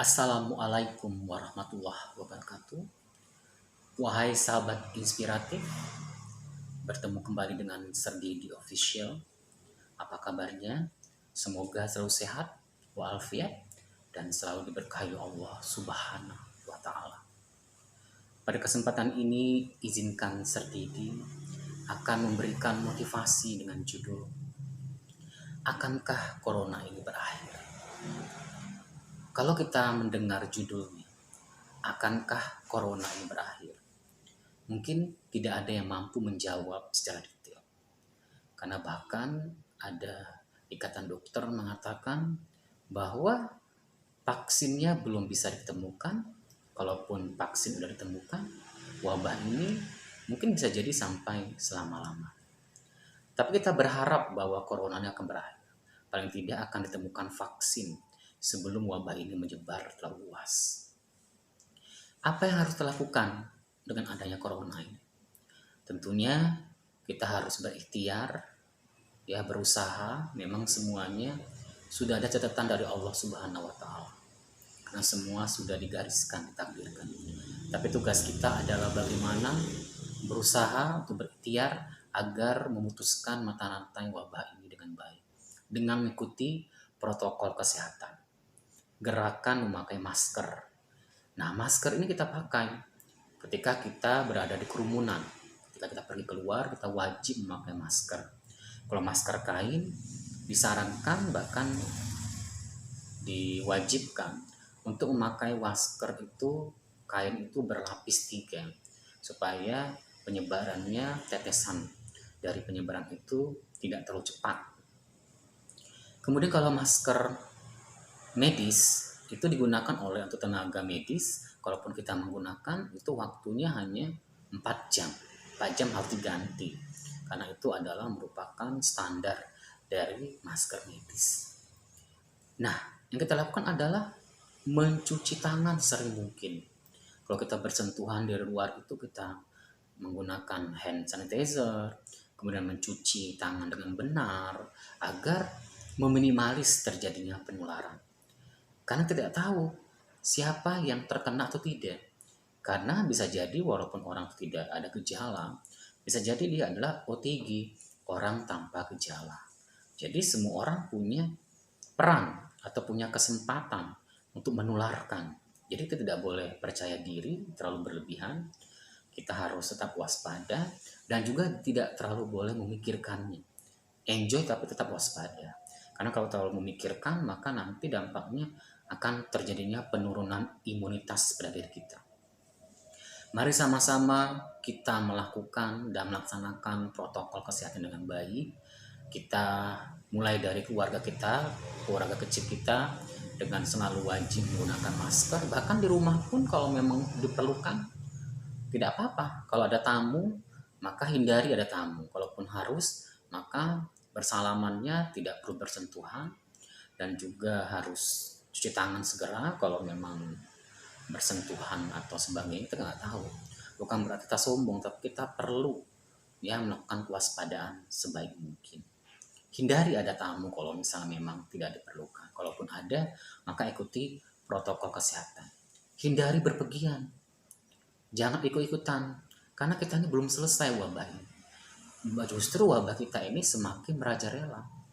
Assalamualaikum warahmatullahi wabarakatuh. Wahai sahabat inspiratif, bertemu kembali dengan Serdidi Official. Apa kabarnya? Semoga selalu sehat, walafiat, dan selalu diberkahi Allah Subhanahu wa Ta'ala. Pada kesempatan ini, izinkan Serdidi akan memberikan motivasi dengan judul "Akankah Corona ini berakhir?" Kalau kita mendengar judulnya, "Akankah Corona ini berakhir?" mungkin tidak ada yang mampu menjawab secara detail. Karena bahkan ada ikatan dokter mengatakan bahwa vaksinnya belum bisa ditemukan. Kalaupun vaksin sudah ditemukan, wabah ini mungkin bisa jadi sampai selama-lama. Tapi kita berharap bahwa corona ini akan berakhir. Paling tidak akan ditemukan vaksin sebelum wabah ini menyebar terlalu luas. Apa yang harus dilakukan dengan adanya corona ini? Tentunya kita harus berikhtiar, ya berusaha. Memang semuanya sudah ada catatan dari Allah Subhanahu wa Ta'ala, karena semua sudah digariskan, ditakdirkan. Tapi tugas kita adalah bagaimana berusaha untuk berikhtiar agar memutuskan mata rantai wabah ini dengan baik, dengan mengikuti protokol kesehatan. Gerakan memakai masker. Nah, masker ini kita pakai ketika kita berada di kerumunan. Ketika kita pergi keluar, kita wajib memakai masker. Kalau masker kain, disarankan bahkan diwajibkan untuk memakai masker itu, kain itu berlapis 3, supaya penyebarannya, tetesan dari penyebaran itu tidak terlalu cepat. Kemudian kalau masker medis itu digunakan oleh untuk tenaga medis, kalaupun kita menggunakan itu waktunya hanya 4 jam. 4 jam harus diganti, karena itu adalah merupakan standar dari masker medis. Nah, yang kita lakukan adalah mencuci tangan sering mungkin. Kalau kita bersentuhan dari luar itu kita menggunakan hand sanitizer, kemudian mencuci tangan dengan benar agar meminimalis terjadinya penularan. Karena tidak tahu siapa yang terkena atau tidak. Karena bisa jadi walaupun orang tidak ada gejala, bisa jadi dia adalah OTG, orang tanpa gejala. Jadi semua orang punya peran atau punya kesempatan untuk menularkan. Jadi kita tidak boleh percaya diri terlalu berlebihan. Kita harus tetap waspada dan juga tidak terlalu boleh memikirkannya. Enjoy tapi tetap waspada. Karena kalau terlalu memikirkan, maka nanti dampaknya akan terjadinya penurunan imunitas pada diri kita. Mari sama-sama kita melakukan dan melaksanakan protokol kesehatan dengan baik. Kita mulai dari keluarga kita, keluarga kecil kita, dengan selalu wajib menggunakan masker. Bahkan di rumah pun kalau memang diperlukan, tidak apa-apa. Kalau ada tamu, maka hindari ada tamu. Kalaupun harus, maka bersalamannya tidak perlu bersentuhan. Dan juga harus cuci tangan segera kalau memang bersentuhan atau sebagainya. Kita nggak tahu. Bukan berarti kita sombong, tapi kita perlu ya melakukan kewaspadaan sebaik mungkin. Hindari ada tamu kalau misalnya memang tidak diperlukan. Kalaupun ada, maka ikuti protokol kesehatan. Hindari berpergian. Jangan ikut-ikutan, karena kita ini belum selesai wabah ini. Justru wabah kita ini semakin merajalela.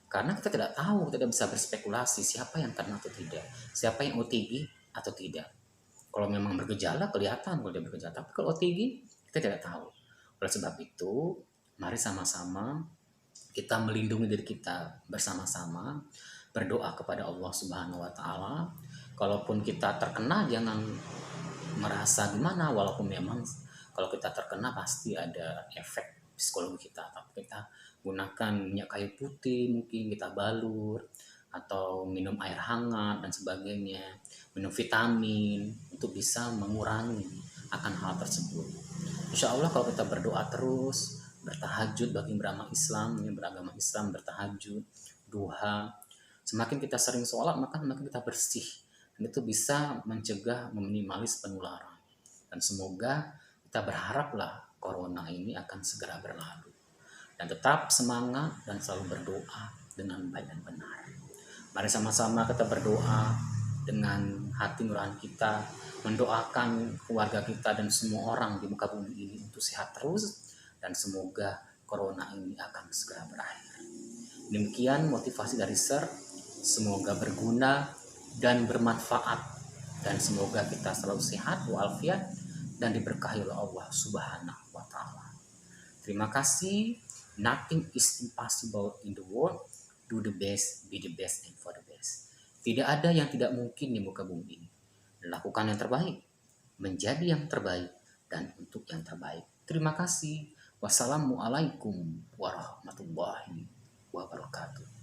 Karena kita tidak tahu, tidak bisa berspekulasi siapa yang kena atau tidak, siapa yang OTG atau tidak. Kalau memang bergejala kelihatan kalau dia bergejala, tapi kalau OTG kita tidak tahu. Oleh sebab itu, mari sama-sama kita melindungi diri kita bersama-sama, berdoa kepada Allah Subhanahu wa Ta'ala. Kalaupun kita terkena, jangan merasa gimana, walaupun memang kalau kita terkena pasti ada efek psikologi kita, tapi kita gunakan minyak kayu putih, mungkin kita balur atau minum air hangat dan sebagainya, minum vitamin untuk bisa mengurangi akan hal tersebut. Insya Allah kalau kita berdoa terus, bertahajud bagi beragama Islam, bertahajud, duha, semakin kita sering sholat maka semakin kita bersih, dan itu bisa mencegah, meminimalis penularan. Dan semoga kita berharaplah corona ini akan segera berlalu. Dan tetap semangat dan selalu berdoa dengan baik dan benar. Mari sama-sama kita berdoa dengan hati nurani kita, mendoakan keluarga kita dan semua orang di muka bumi ini untuk sehat terus, dan semoga corona ini akan segera berakhir. Demikian motivasi dari Sir, semoga berguna dan bermanfaat, dan semoga kita selalu sehat walafiat dan diberkahi oleh Allah Subhanahu wa Ta'ala. Terima kasih. Nothing is impossible in the world. Do the best, be the best, and for the best. Tidak ada yang tidak mungkin di muka bumi ini. Lakukan yang terbaik, menjadi yang terbaik, dan untuk yang terbaik. Terima kasih. Wassalamualaikum warahmatullahi wabarakatuh.